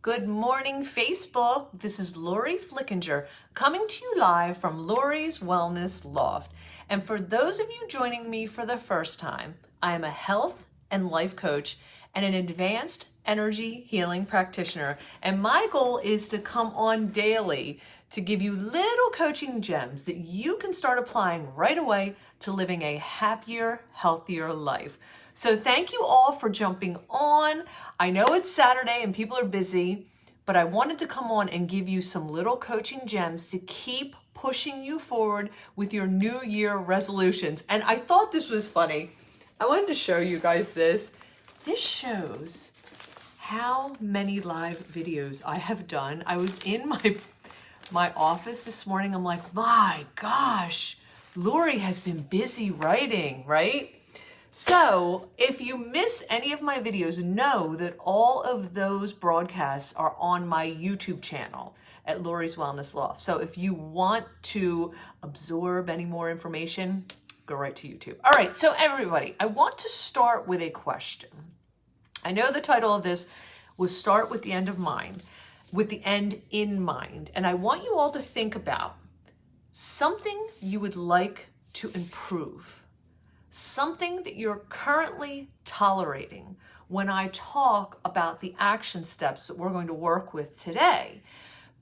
Good morning, Facebook. This is Lori Flickinger coming to you live from Lori's Wellness Loft. And for those of you joining me for the first time, I am a health and life coach and an advanced energy healing practitioner. And my goal is to come on daily to give you little coaching gems that you can start applying right away to living a happier, healthier life. So thank you all for jumping on. I know it's Saturday and people are busy, but I wanted to come on and give you some little coaching gems to keep pushing you forward with your New Year resolutions. And I thought this was funny. I wanted to show you guys this. This shows how many live videos I have done. I was in my office this morning. I'm like, my gosh, Lori has been busy writing, right? So if you miss any of my videos, know that all of those broadcasts are on my YouTube channel at Lori's Wellness Loft. So if you want to absorb any more information, go right to YouTube. All right, so everybody, I want to start with a question. I know the title of this was Start with the End of Mind, with the end in mind. And I want you all to think about something you would like to improve. Something that you're currently tolerating when I talk about the action steps that we're going to work with today.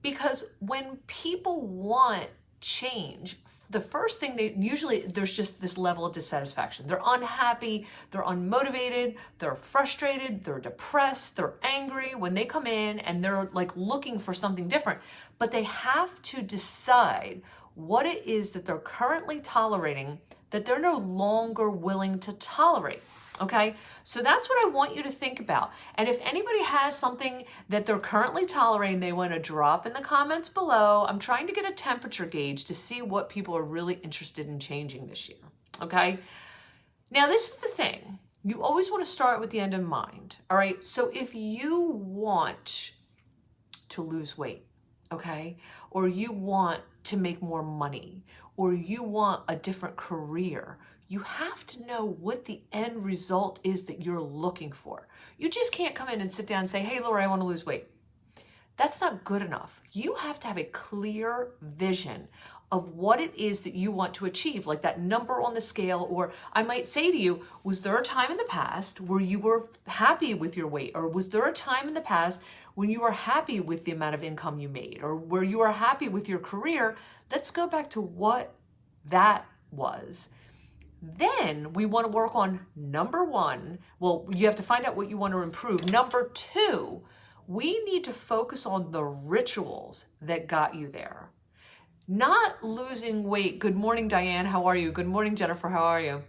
Because when people want change, the first thing there's just this level of dissatisfaction. They're unhappy, they're unmotivated, they're frustrated, they're depressed, they're angry when they come in and they're like looking for something different. But they have to decide what it is that they're currently tolerating that they're no longer willing to tolerate, okay? So that's what I want you to think about. And if anybody has something that they're currently tolerating, they want to drop in the comments below. I'm trying to get a temperature gauge to see what people are really interested in changing this year, okay? Now, this is the thing. You always want to start with the end in mind, all right? So if you want to lose weight, okay, or you want to make more money, or you want a different career, you have to know what the end result is that you're looking for. You just can't come in and sit down and say, hey, Laura, I want to lose weight. That's not good enough. You have to have a clear vision of what it is that you want to achieve, like that number on the scale. Or I might say to you, was there a time in the past where you were happy with your weight? Or was there a time in the past when you were happy with the amount of income you made? Or where you were happy with your career? Let's go back to what that was. Then we want to work on number one. Well, you have to find out what you want to improve. Number two, we need to focus on the rituals that got you there. Not losing weight. Good morning, Diane. How are you? Good morning, Jennifer. How are you?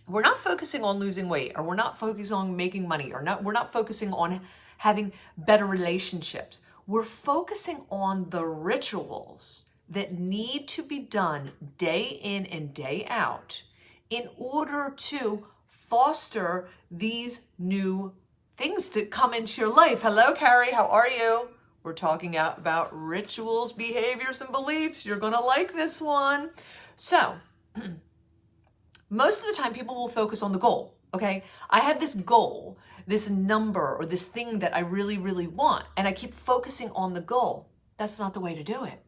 We're not focusing on losing weight, or we're not focusing on making money, or we're not focusing on having better relationships. We're focusing on the rituals that need to be done day in and day out in order to foster these new things to come into your life. Hello, Carrie. How are you? We're talking about rituals, behaviors, and beliefs. You're going to like this one. So, most of the time, people will focus on the goal, okay? I have this goal, this number, or this thing that I really, really want, and I keep focusing on the goal. That's not the way to do it.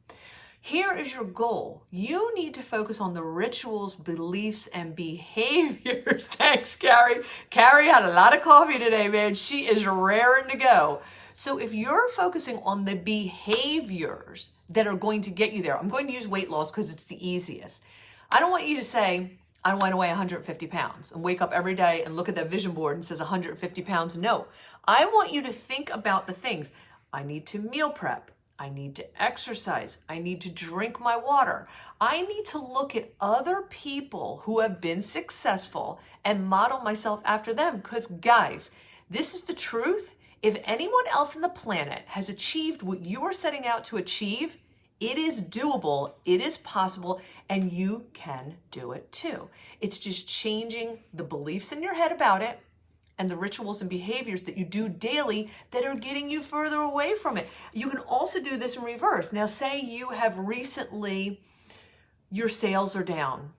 Here is your goal. You need to focus on the rituals, beliefs, and behaviors. Thanks, Carrie. Carrie had a lot of coffee today, man. She is raring to go. So if you're focusing on the behaviors that are going to get you there, I'm going to use weight loss because it's the easiest. I don't want you to say, I want to weigh 150 pounds and wake up every day and look at that vision board and says 150 pounds. No, I want you to think about the things. I need to meal prep. I need to exercise. I need to drink my water. I need to look at other people who have been successful and model myself after them. Because guys, this is the truth. If anyone else on the planet has achieved what you are setting out to achieve, it is doable, it is possible, and you can do it too. It's just changing the beliefs in your head about it and the rituals and behaviors that you do daily that are getting you further away from it. You can also do this in reverse. Now, say you have recently, your sales are down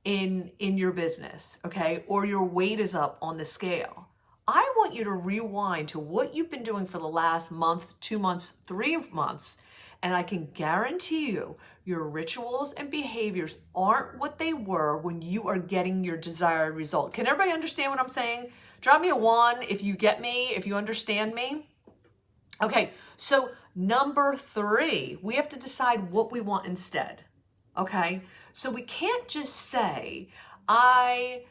in your business, okay? Or your weight is up on the scale. I want you to rewind to what you've been doing for the last month, 2 months, 3 months, and I can guarantee you your rituals and behaviors aren't what they were when you are getting your desired result. Can everybody understand what I'm saying? Drop me a 1 if you get me, if you understand me. Okay, so number 3, we have to decide what we want instead. Okay, so we can't just say, I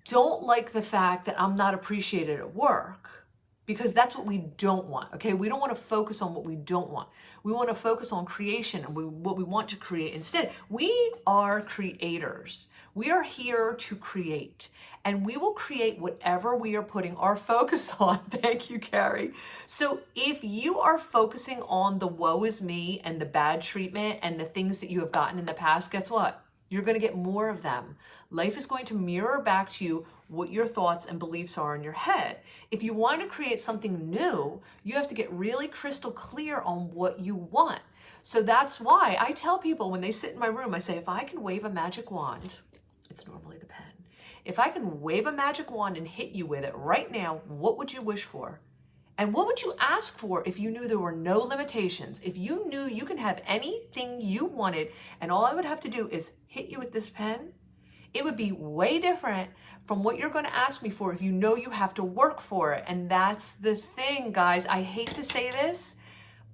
don't like the fact that I'm not appreciated at work, because that's what we don't want. Okay, we don't want to focus on what we don't want. We want to focus on creation and what we want to create instead. We are creators. We are here to create, and we will create whatever we are putting our focus on. Thank you, Carrie. So if you are focusing on the woe is me and the bad treatment and the things that you have gotten in the past, guess what? You're going to get more of them. Life is going to mirror back to you what your thoughts and beliefs are in your head. If you want to create something new, you have to get really crystal clear on what you want. So that's why I tell people when they sit in my room, I say, if I can wave a magic wand, it's normally the pen. If I can wave a magic wand and hit you with it right now, what would you wish for? And what would you ask for if you knew there were no limitations? If you knew you can have anything you wanted and all I would have to do is hit you with this pen, it would be way different from what you're going to ask me for if you know you have to work for it. And that's the thing, guys. I hate to say this,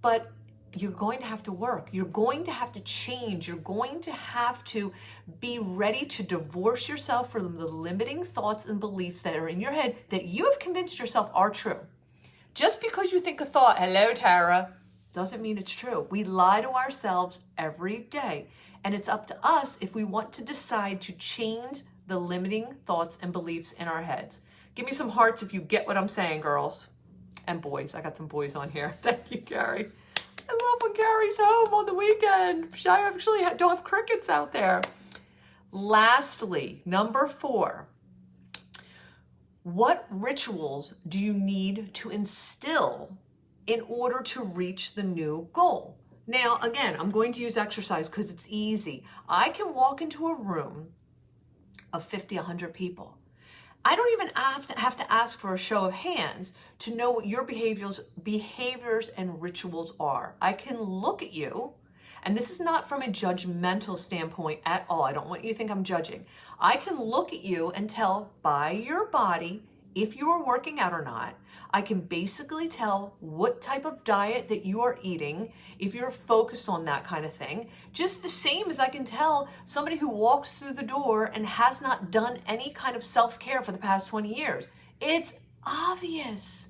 but you're going to have to work. You're going to have to change. You're going to have to be ready to divorce yourself from the limiting thoughts and beliefs that are in your head that you have convinced yourself are true. Just because you think a thought, hello, Tara, doesn't mean it's true. We lie to ourselves every day. And it's up to us if we want to decide to change the limiting thoughts and beliefs in our heads. Give me some hearts if you get what I'm saying, girls and boys. I got some boys on here. Thank you, Carrie. I love when Carrie's home on the weekend. I actually don't have crickets out there. Lastly, number 4. What rituals do you need to instill in order to reach the new goal? Now, again, I'm going to use exercise because it's easy. I can walk into a room of 50, 100 people. I don't even have to ask for a show of hands to know what your behaviors and rituals are. I can look at you, and this is not from a judgmental standpoint at all. I don't want you to think I'm judging. I can look at you and tell by your body if you are working out or not. I can basically tell what type of diet that you are eating, if you're focused on that kind of thing. Just the same as I can tell somebody who walks through the door and has not done any kind of self-care for the past 20 years. It's obvious.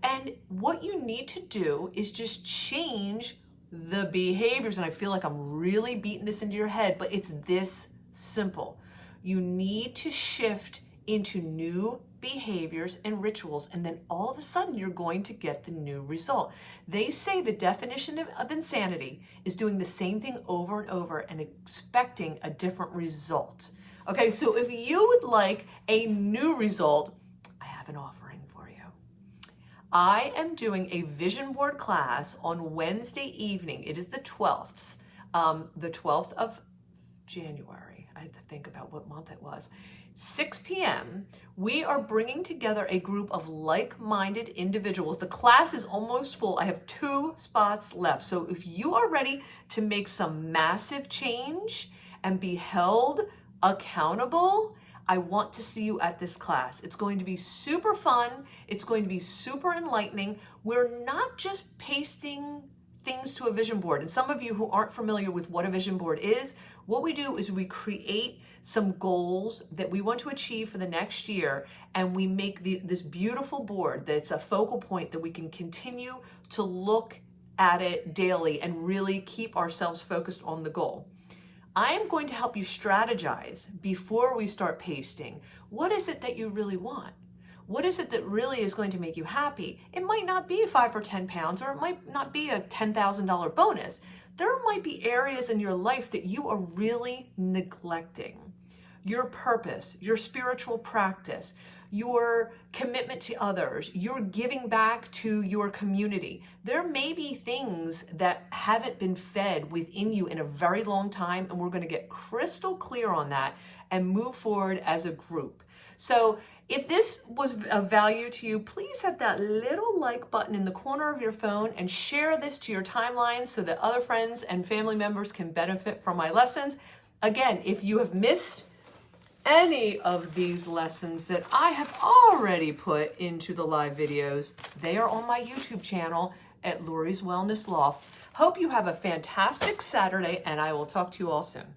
And what you need to do is just change the behaviors. And I feel like I'm really beating this into your head, but it's this simple. You need to shift into new behaviors and rituals, and then all of a sudden you're going to get the new result. They say the definition of insanity is doing the same thing over and over and expecting a different result. Okay, so if you would like a new result, I have an offering for you. I am doing a vision board class on Wednesday evening. It is the 12th of January. I had to think about what month it was. 6 p.m., we are bringing together a group of like-minded individuals. The class is almost full. I have 2 spots left. So if you are ready to make some massive change and be held accountable, I want to see you at this class. It's going to be super fun. It's going to be super enlightening. We're not just pasting things to a vision board. And some of you who aren't familiar with what a vision board is, what we do is we create some goals that we want to achieve for the next year, and we make this beautiful board that's a focal point that we can continue to look at it daily and really keep ourselves focused on the goal. I am going to help you strategize before we start pasting. What is it that you really want? What is it that really is going to make you happy? It might not be 5 or 10 pounds, or it might not be a $10,000 bonus. There might be areas in your life that you are really neglecting. Your purpose, your spiritual practice, your commitment to others, your giving back to your community. There may be things that haven't been fed within you in a very long time, and we're going to get crystal clear on that and move forward as a group. So If this was of value to you, please hit that little like button in the corner of your phone and share this to your timeline so that other friends and family members can benefit from my lessons. Again, if you have missed any of these lessons that I have already put into the live videos, they are on my YouTube channel at Lori's Wellness Loft. Hope you have a fantastic Saturday, and I will talk to you all soon.